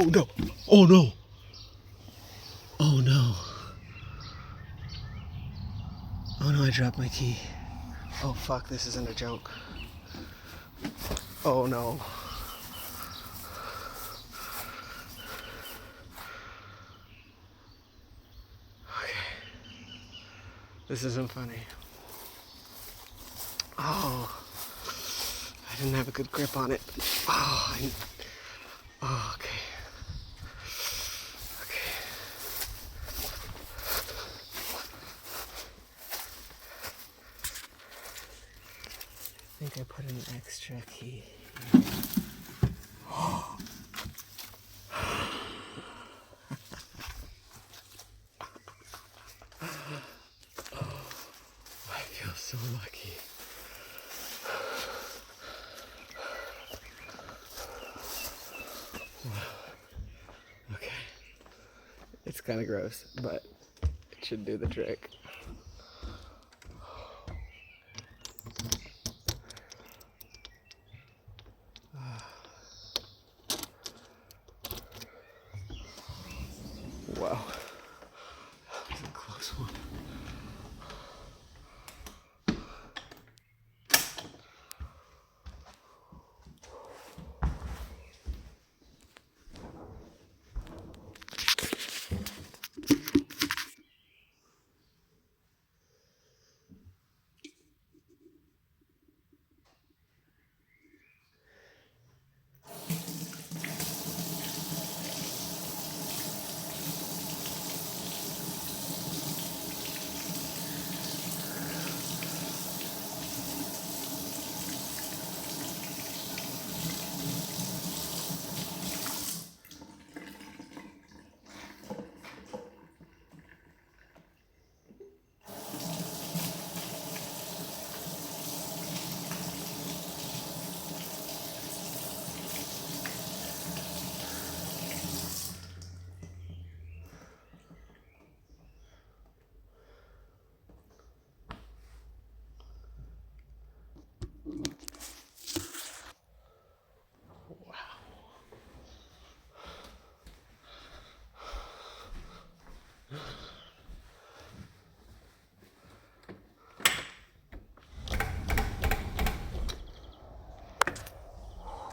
Oh no! Oh no! Oh no! Oh no, I dropped my key. Oh fuck, this isn't a joke. Oh no. Okay. This isn't funny. Oh. I didn't have a good grip on it. Oh, okay. Okay. I think I put an extra key. I feel so lucky. Wow. Okay. It's kind of gross, but it should do the trick. Wow. That was a close one.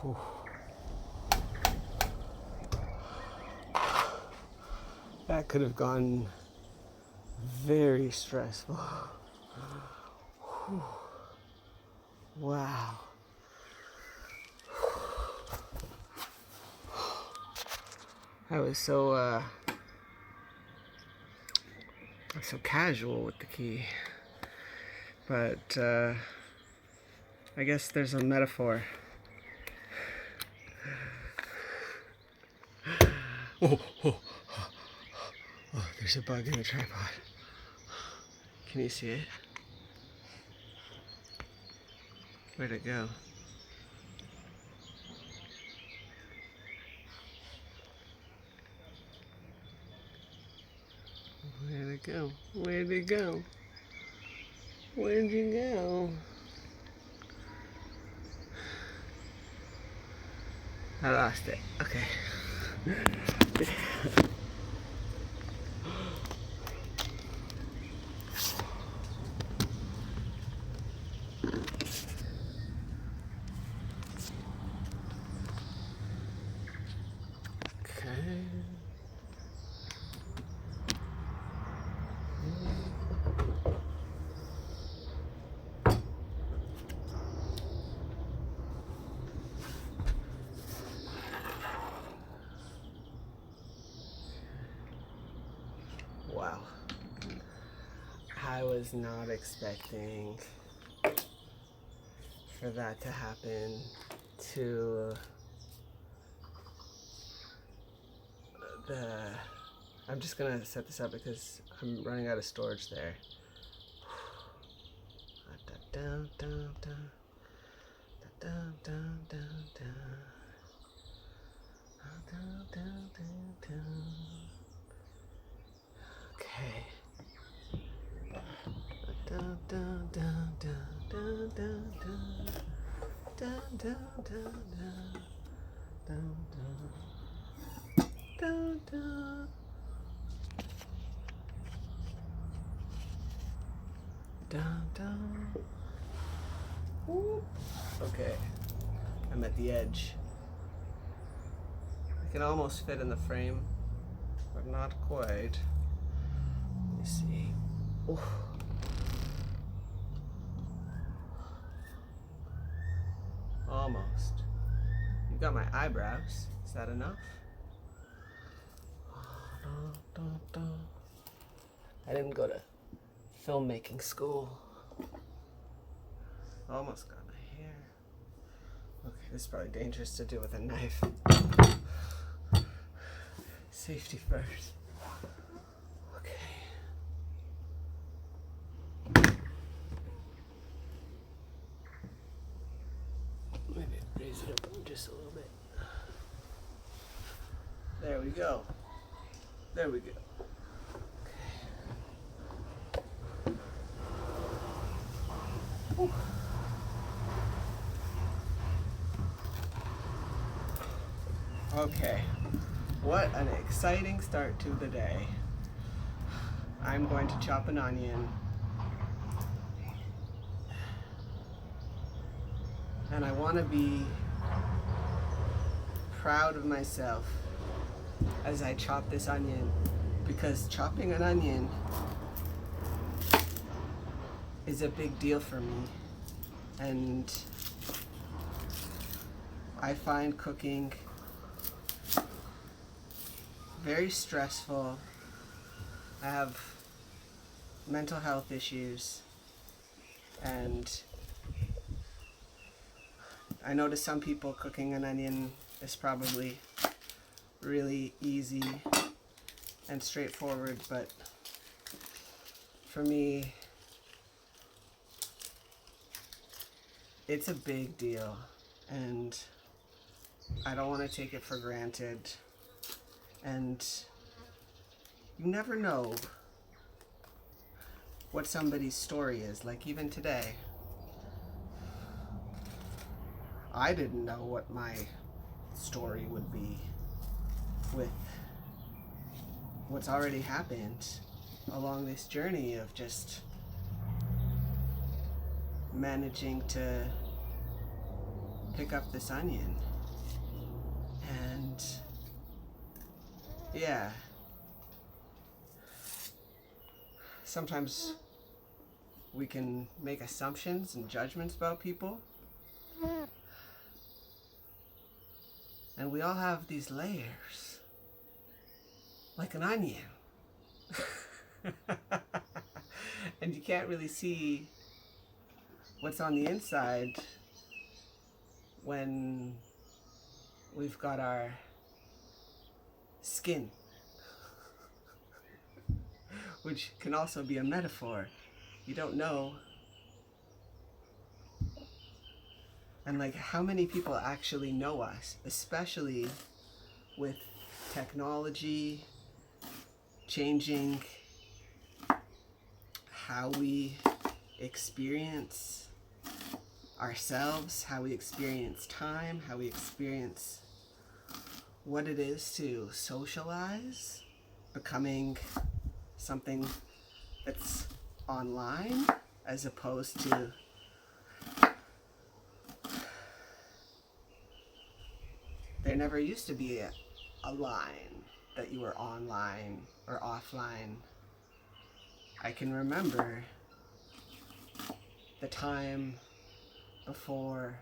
Whew. That could have gone very stressful. Whew. Wow. I was so casual with the key. But I guess there's a metaphor. Oh, oh, oh, there's a bug in the tripod. Can you see it? Where'd it go? Where'd it go? Where'd it go? Where'd you go? I lost it. Okay. Okay. Wow. I was not expecting for that to happen to the... I'm just gonna set this up because I'm running out of storage there. Okay. Dun, dun. Dun, dun. Whoop. Okay, I'm at the edge. I can almost fit in the frame, but not quite. Let me see. Ooh. Almost. You got my eyebrows. Is that enough? I didn't go to filmmaking school. Almost got my hair. Okay, this is probably dangerous to do with a knife. Safety first. Okay. Maybe raise it up just a little bit. There we go. There we go. Okay. Okay. What an exciting start to the day. I'm going to chop an onion. And I want to be proud of myself as I chop this onion, because chopping an onion is a big deal for me. And I find cooking very stressful. I have mental health issues, and I know to some people cooking an onion is probably really easy and straightforward, but for me, it's a big deal, and I don't want to take it for granted. And you never know what somebody's story is. Like even today, I didn't know what my story would be with what's already happened along this journey of just managing to pick up this onion. And yeah, sometimes we can make assumptions and judgments about people, and we all have these layers like an onion. And you can't really see what's on the inside when we've got our skin, which can also be a metaphor. You don't know. And like, how many people actually know us, especially with technology changing how we experience ourselves, how we experience time, how we experience what it is to socialize, becoming something that's online as opposed to there never used to be a line that you were online or offline. I can remember the time before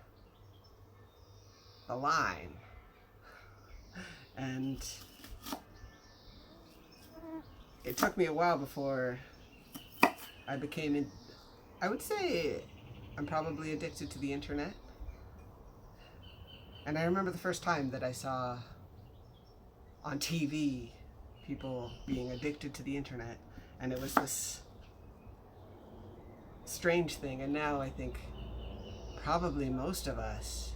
the line, and it took me a while before I became, I would say I'm probably addicted to the internet. And I remember the first time that I saw on TV people being addicted to the internet, and it was this strange thing. And now I think probably most of us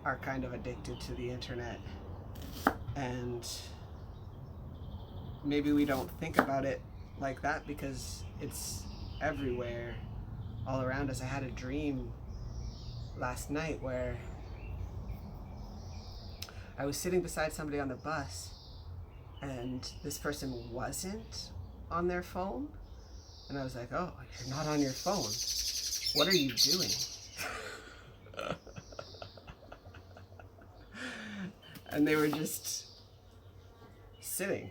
are kind of addicted to the internet, and maybe we don't think about it like that because it's everywhere all around us. I had a dream last night where I was sitting beside somebody on the bus, and this person wasn't on their phone. And I was like, oh, you're not on your phone. What are you doing? And they were just sitting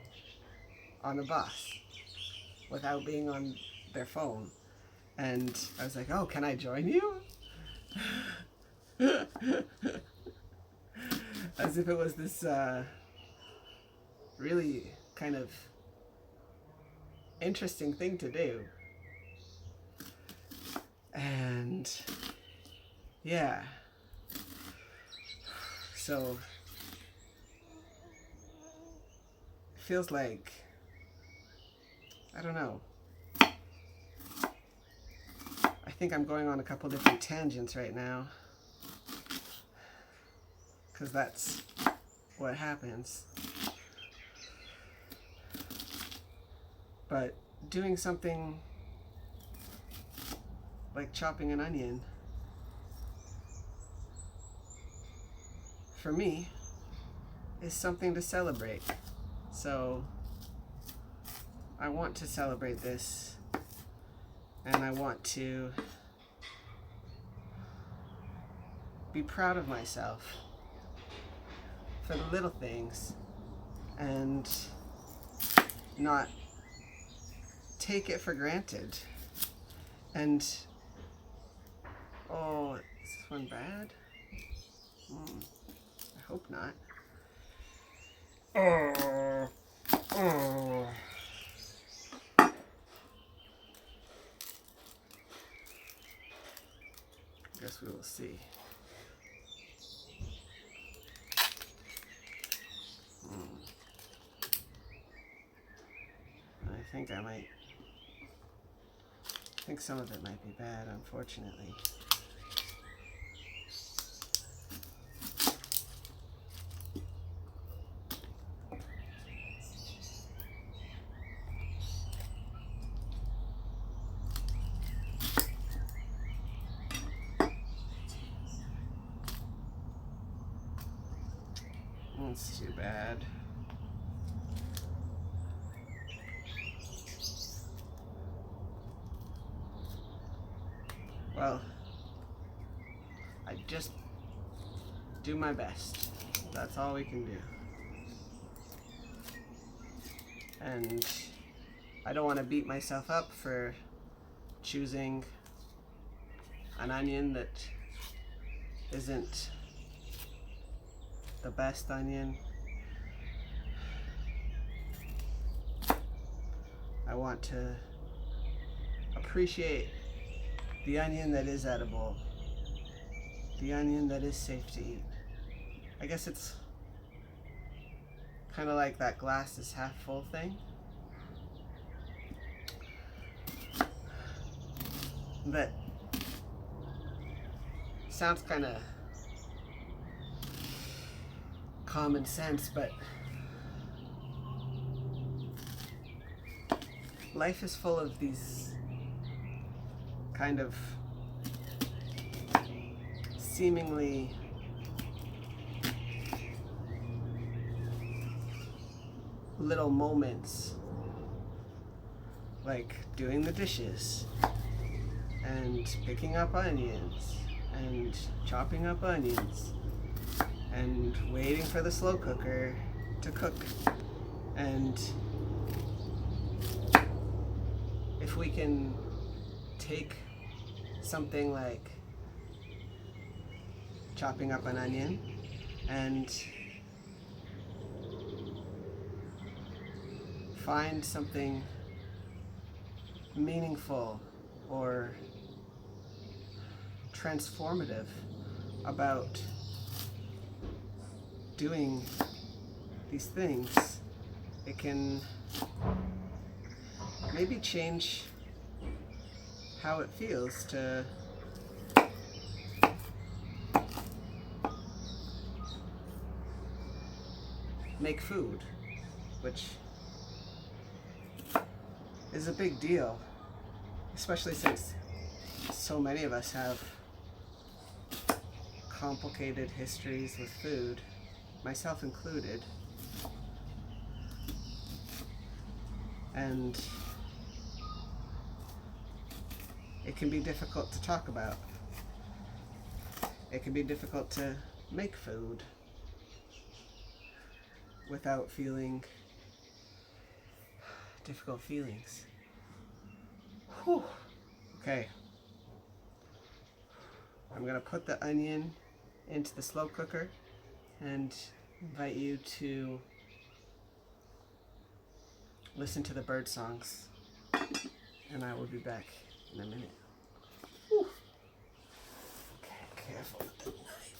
on the bus without being on their phone. And I was like, oh, can I join you? As if it was this really kind of interesting thing to do. And yeah, so it feels like, I don't know, I think I'm going on a couple different tangents right now, because that's what happens. But doing something like chopping an onion, for me, is something to celebrate. So I want to celebrate this, and I want to be proud of myself for the little things and not take it for granted. And oh, is this one bad? I hope not. Guess we will see. I think some of it might be bad, unfortunately. That's too bad. Well, I just do my best. That's all we can do. And I don't want to beat myself up for choosing an onion that isn't the best onion. I want to appreciate the onion that is edible, the onion that is safe to eat. I guess it's kind of like that glass is half full thing. That sounds kind of common sense, but life is full of these kind of seemingly little moments, like doing the dishes and picking up onions and chopping up onions and waiting for the slow cooker to cook. And if we can take something like chopping up an onion and find something meaningful or transformative about doing these things, it can maybe change how it feels to make food, which is a big deal, especially since so many of us have complicated histories with food. myself included. And it can be difficult to talk about. It can be difficult to make food without feeling difficult feelings. Whew. Okay. I'm gonna put the onion into the slow cooker and invite you to listen to the bird songs, and I will be back in a minute. Whew. Okay, careful with the knife.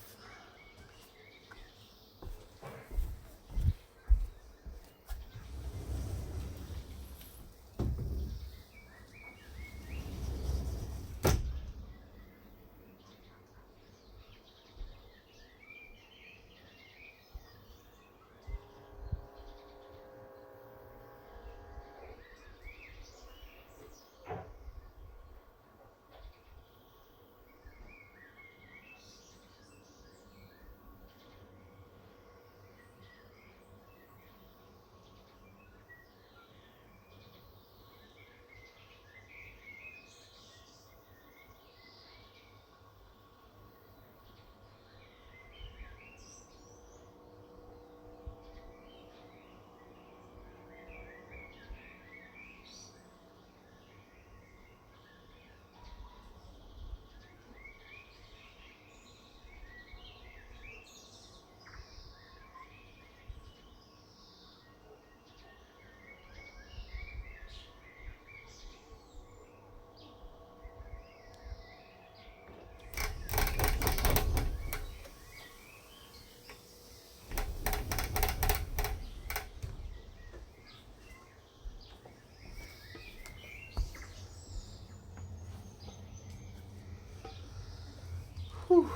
Whew.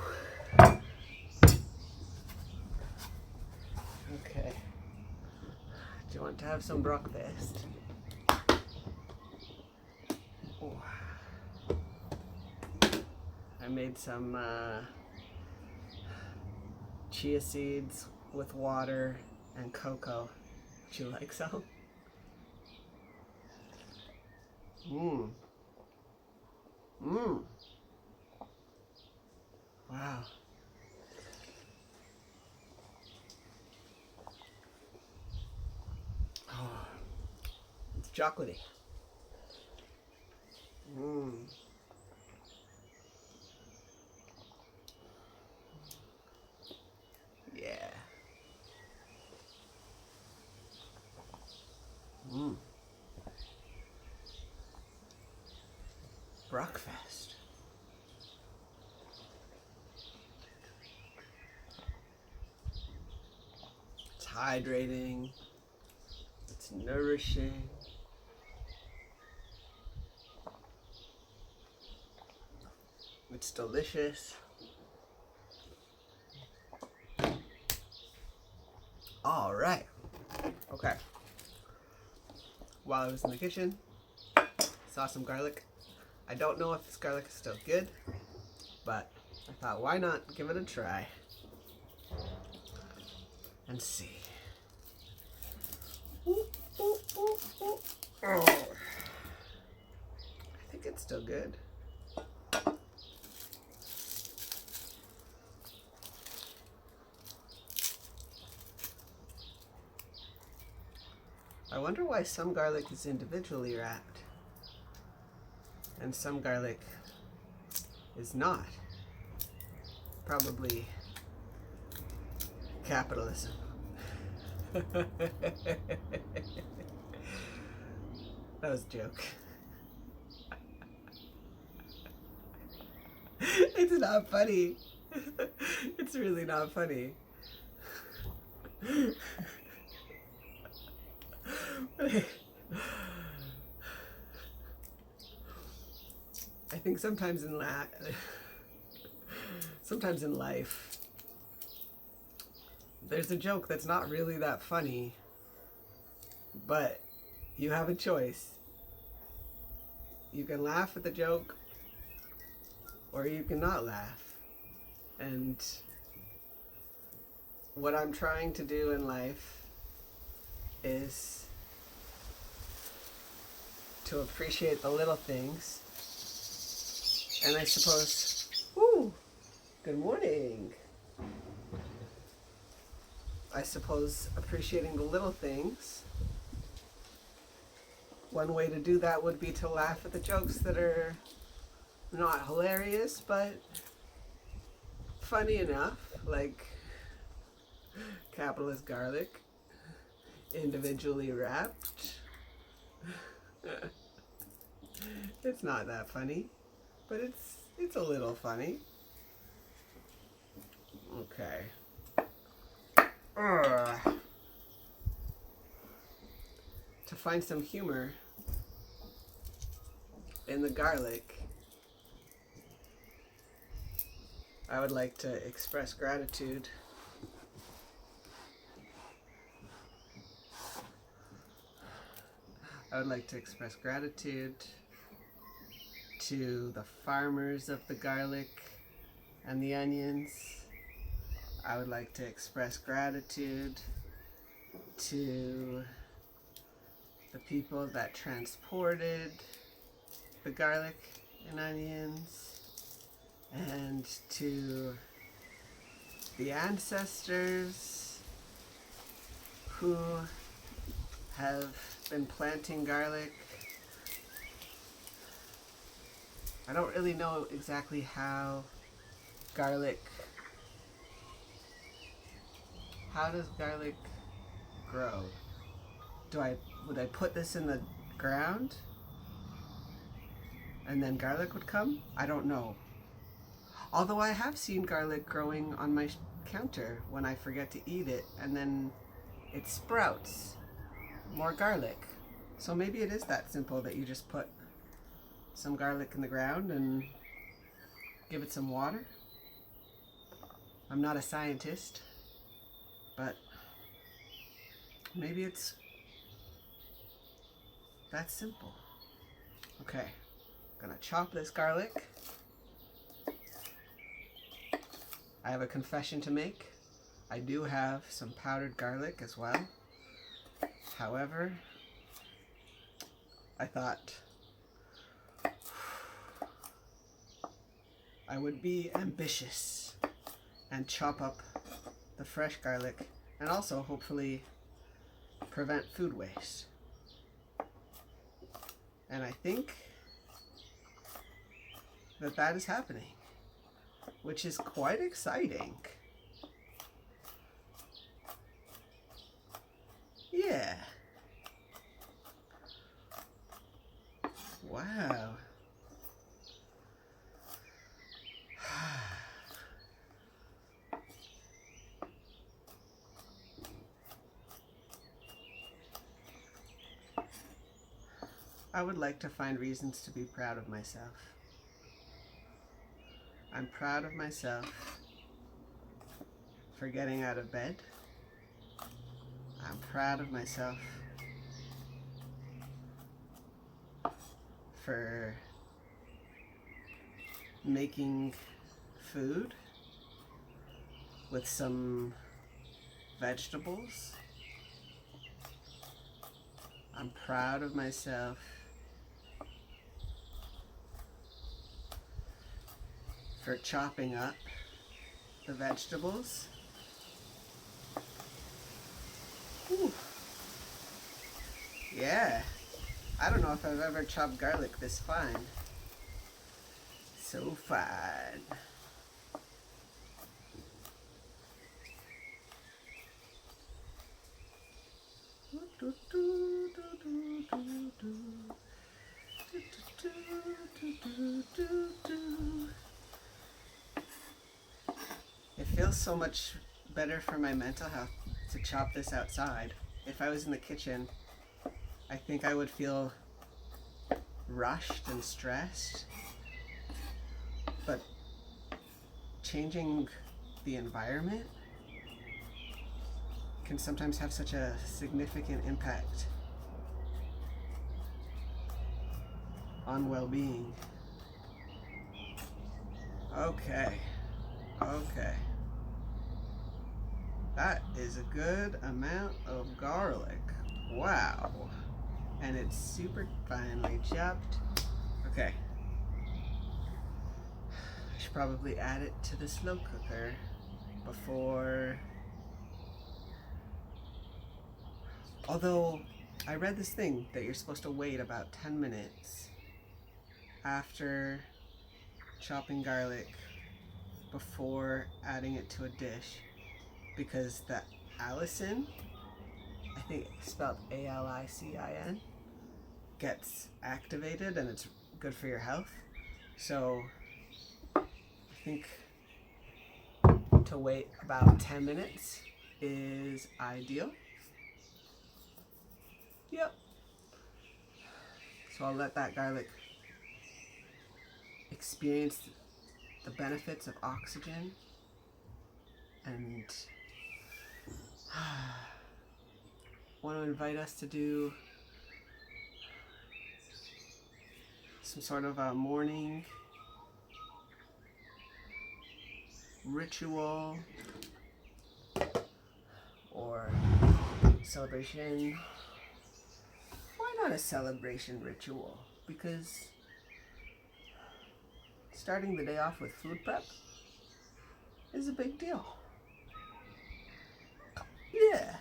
Okay. Do you want to have some breakfast? Oh. I made some chia seeds with water and cocoa. Would you like some? Mmm. Mmm. Wow. Oh, it's chocolatey. Mmm. Yeah. Mmm. Breakfast. It's hydrating. It's nourishing. It's delicious. All right. Okay. While I was in the kitchen, saw some garlic. I don't know if this garlic is still good, but I thought, why not give it a try and see. Ooh, ooh, ooh, ooh. Oh. I think it's still good. I wonder why some garlic is individually wrapped and some garlic is not. Probably capitalism. That was a joke. It's not funny. It's really not funny. I think sometimes in life, there's a joke that's not really that funny, but you have a choice. You can laugh at the joke, or you can not laugh. And what I'm trying to do in life is to appreciate the little things. And I suppose, good morning. I suppose appreciating the little things, one way to do that would be to laugh at the jokes that are not hilarious, but funny enough, like capitalist garlic, individually wrapped. It's not that funny, but it's a little funny. Okay. To find some humor in the garlic, I would like to express gratitude to the farmers of the garlic and the onions. I would like to express gratitude to the people that transported the garlic and onions, and to the ancestors who have been planting garlic. I don't really know exactly how does garlic grow? Would I put this in the ground and then garlic would come? I don't know. Although I have seen garlic growing on my counter when I forget to eat it, and then it sprouts more garlic. So maybe it is that simple, that you just put some garlic in the ground and give it some water. I'm not a scientist, but maybe it's that simple. Okay, I'm gonna chop this garlic. I have a confession to make. I do have some powdered garlic as well. However, I thought I would be ambitious and chop up the fresh garlic and also hopefully prevent food waste. And I think that is happening, which is quite exciting. Yeah. Wow. I would like to find reasons to be proud of myself. I'm proud of myself for getting out of bed. I'm proud of myself for making food with some vegetables. I'm proud of myself for chopping up the vegetables. Ooh. Yeah, I don't know if I've ever chopped garlic this fine. So fine. It feels so much better for my mental health to chop this outside. If I was in the kitchen, I think I would feel rushed and stressed. But changing the environment can sometimes have such a significant impact on well-being. Okay. That is a good amount of garlic. Wow. And it's super finely chopped. Okay. I should probably add it to the slow cooker before. Although I read this thing that you're supposed to wait about 10 minutes after chopping garlic before adding it to a dish because the allicin, I think it's spelled ALICIN, gets activated and it's good for your health. So I think to wait about 10 minutes is ideal. Yep. So I'll let that garlic experience the benefits of oxygen and want to invite us to do some sort of a morning ritual or celebration. Why not a celebration ritual? Because starting the day off with food prep is a big deal. Yeah.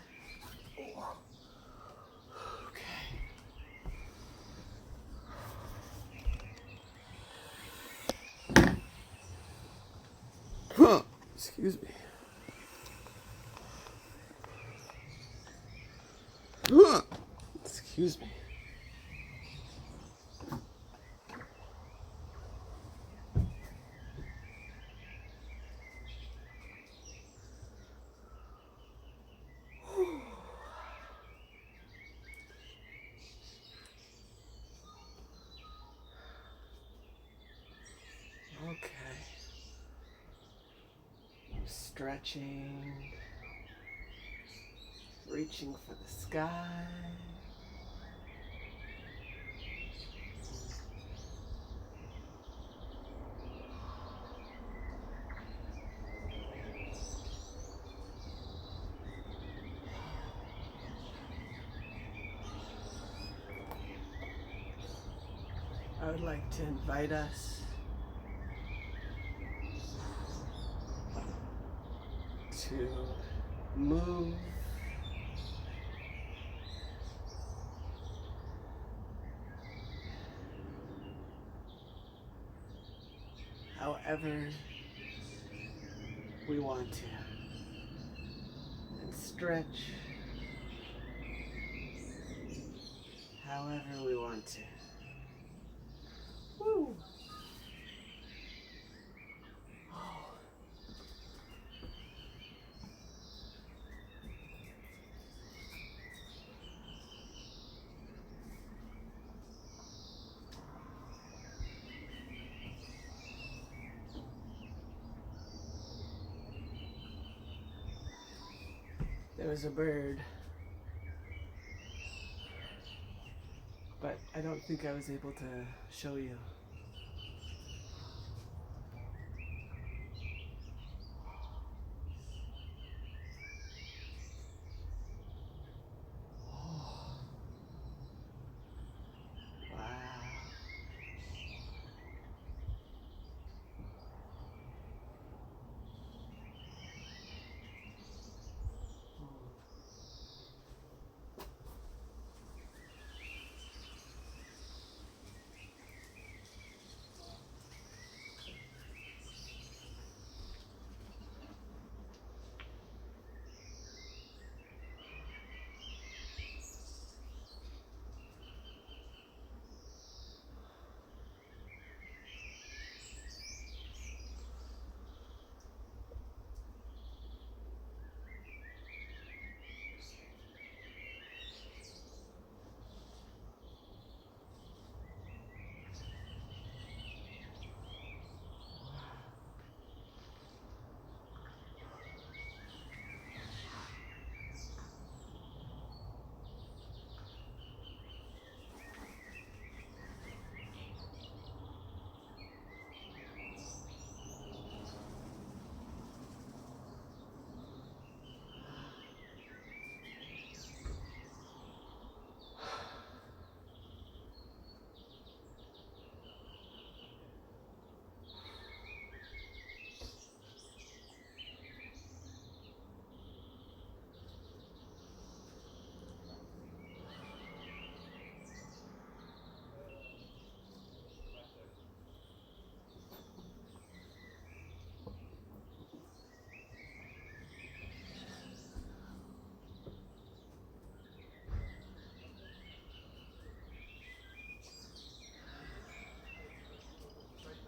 Huh. Excuse me. Huh. Excuse me. Okay. Stretching. Reaching for the sky. I would like to invite us to move however we want to and stretch however we want to. Woo! There was a bird, but I don't think I was able to show you. Wow.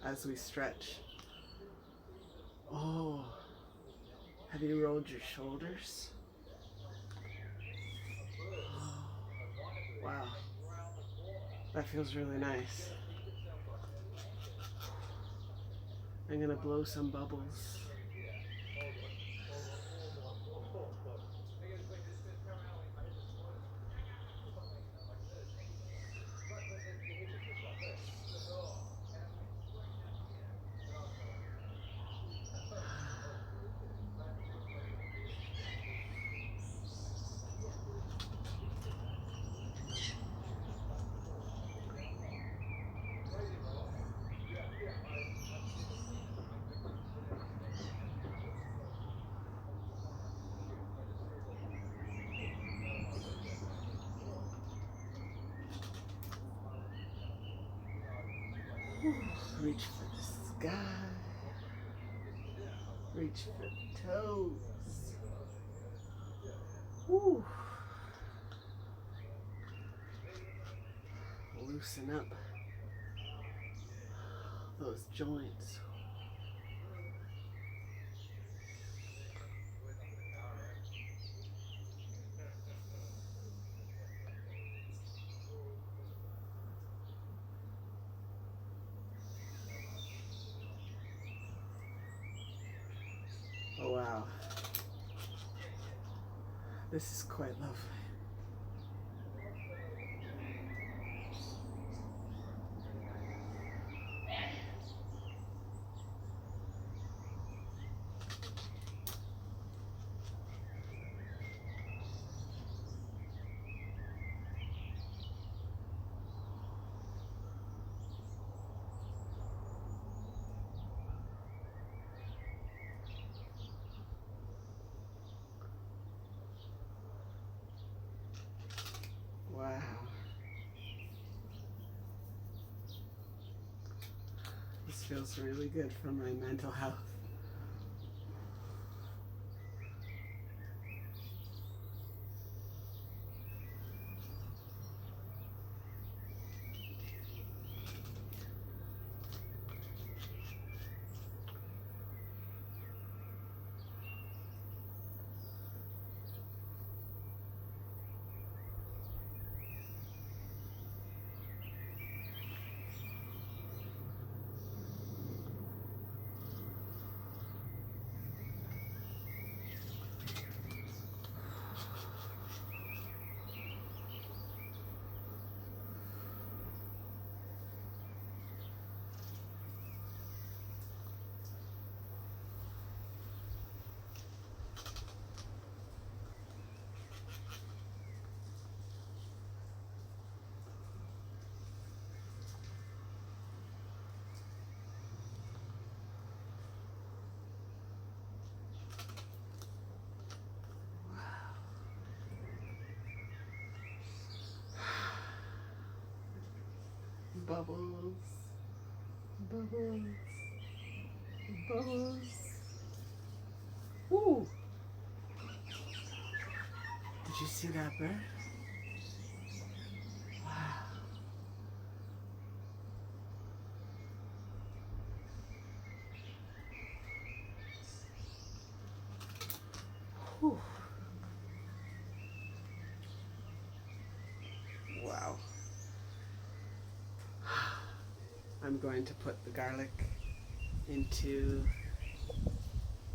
as we stretch. Oh, have you rolled your shoulders? Oh, wow, that feels really nice. I'm gonna blow some bubbles. Reach for the sky. Reach for the toes. Woo. Loosen up those joints. Oh wow, this is quite lovely. Wow. This feels really good for my mental health. Bubbles, bubbles, bubbles. Ooh! Did you see that bird? Wow. Whew. Wow. I'm going to put the garlic into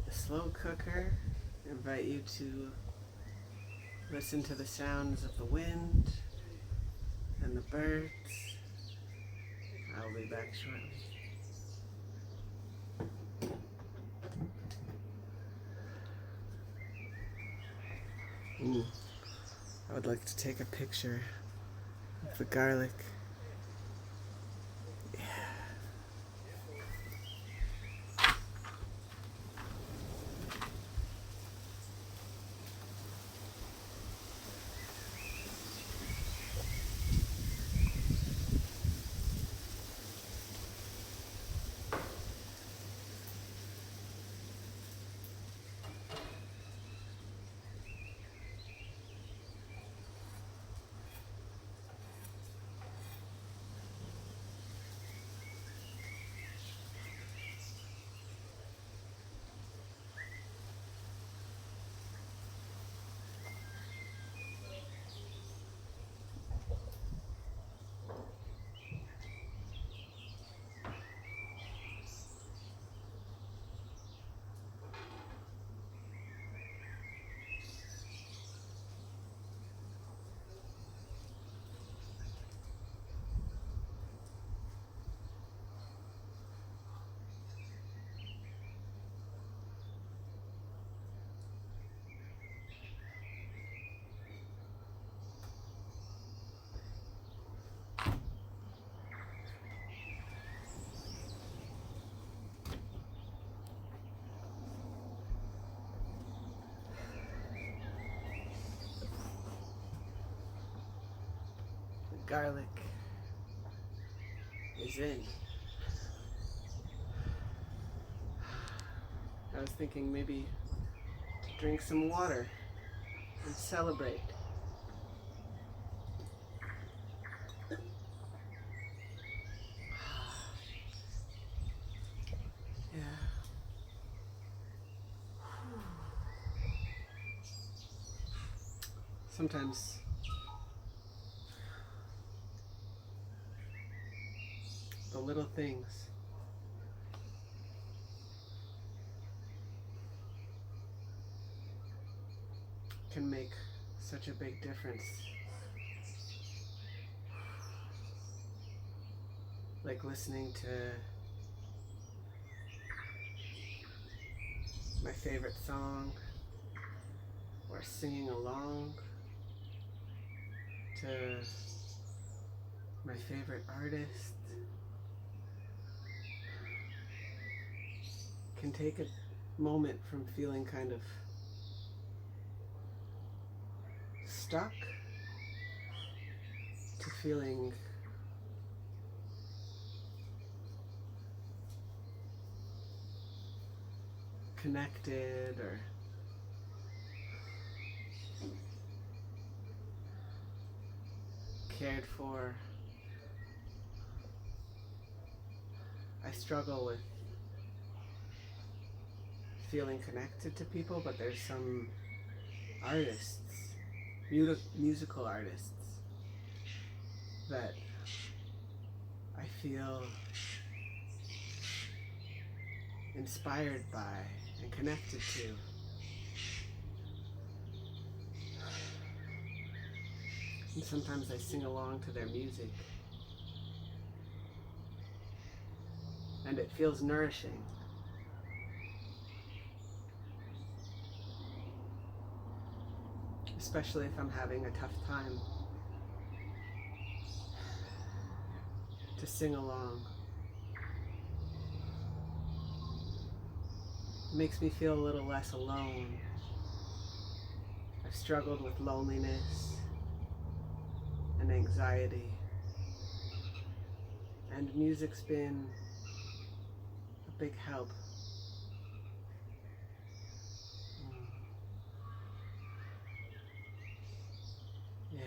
the slow cooker. I invite you to listen to the sounds of the wind and the birds. I'll be back shortly. Ooh, I would like to take a picture of the garlic. Yeah. garlic is in. I was thinking maybe to drink some water and celebrate. Yeah. Sometimes the little things can make such a big difference. Like listening to my favorite song, or singing along to my favorite artist can take a moment from feeling kind of stuck to feeling connected or cared for. I struggle with feeling connected to people, but there's some artists, musical artists, that I feel inspired by and connected to. And sometimes I sing along to their music, and it feels nourishing. Especially if I'm having a tough time, to sing along. It makes me feel a little less alone. I've struggled with loneliness and anxiety, and music's been a big help. Yeah.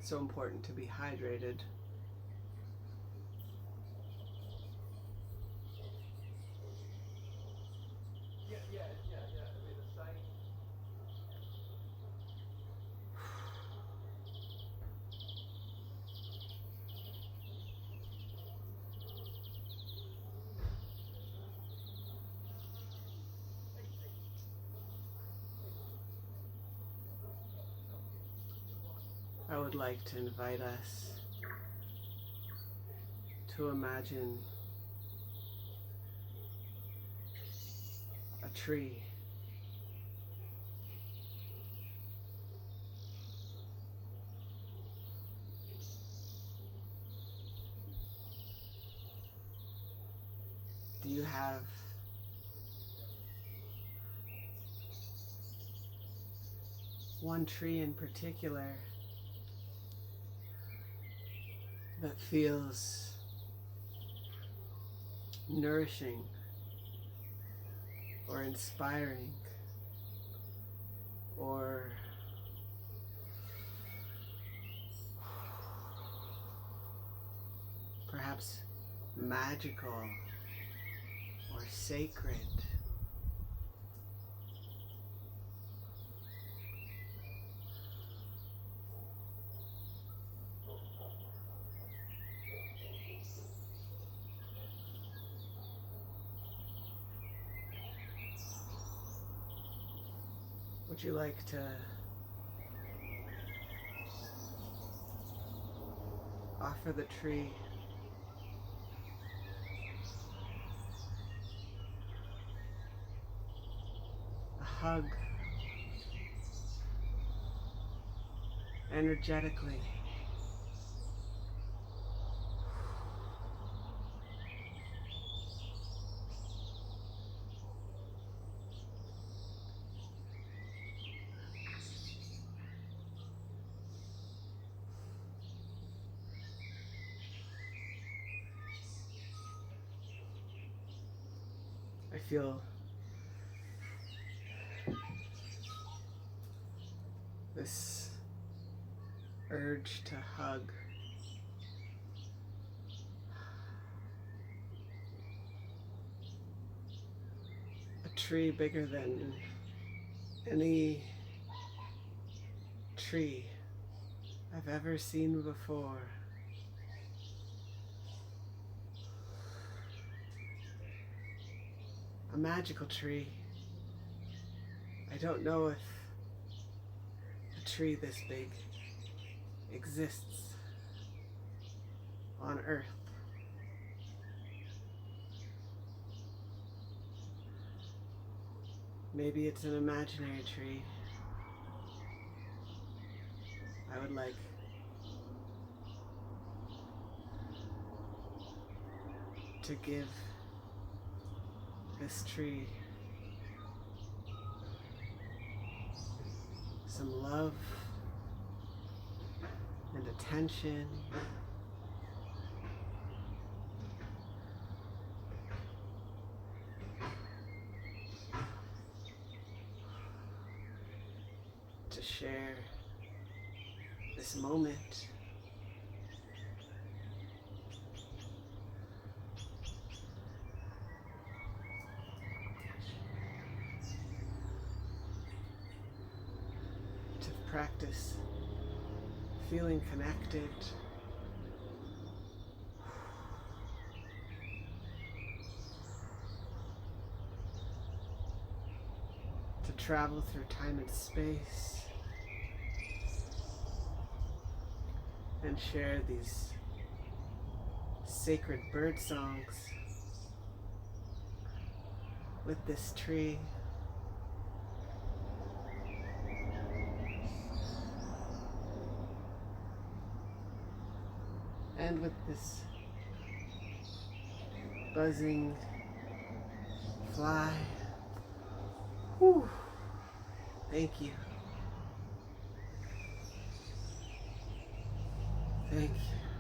So important to be hydrated. I would like to invite us to imagine a tree. Do you have one tree in particular that feels nourishing or inspiring or perhaps magical or sacred? Would you like to offer the tree a hug energetically? feel this urge to hug a tree bigger than any tree I've ever seen before. A magical tree. I don't know if a tree this big exists on Earth. Maybe it's an imaginary tree. I would like to give this tree some love and attention. To share this moment. To practice feeling connected. To travel through time and space and share these sacred bird songs with this tree. And with this buzzing fly. Whew. Thank you. Thank you.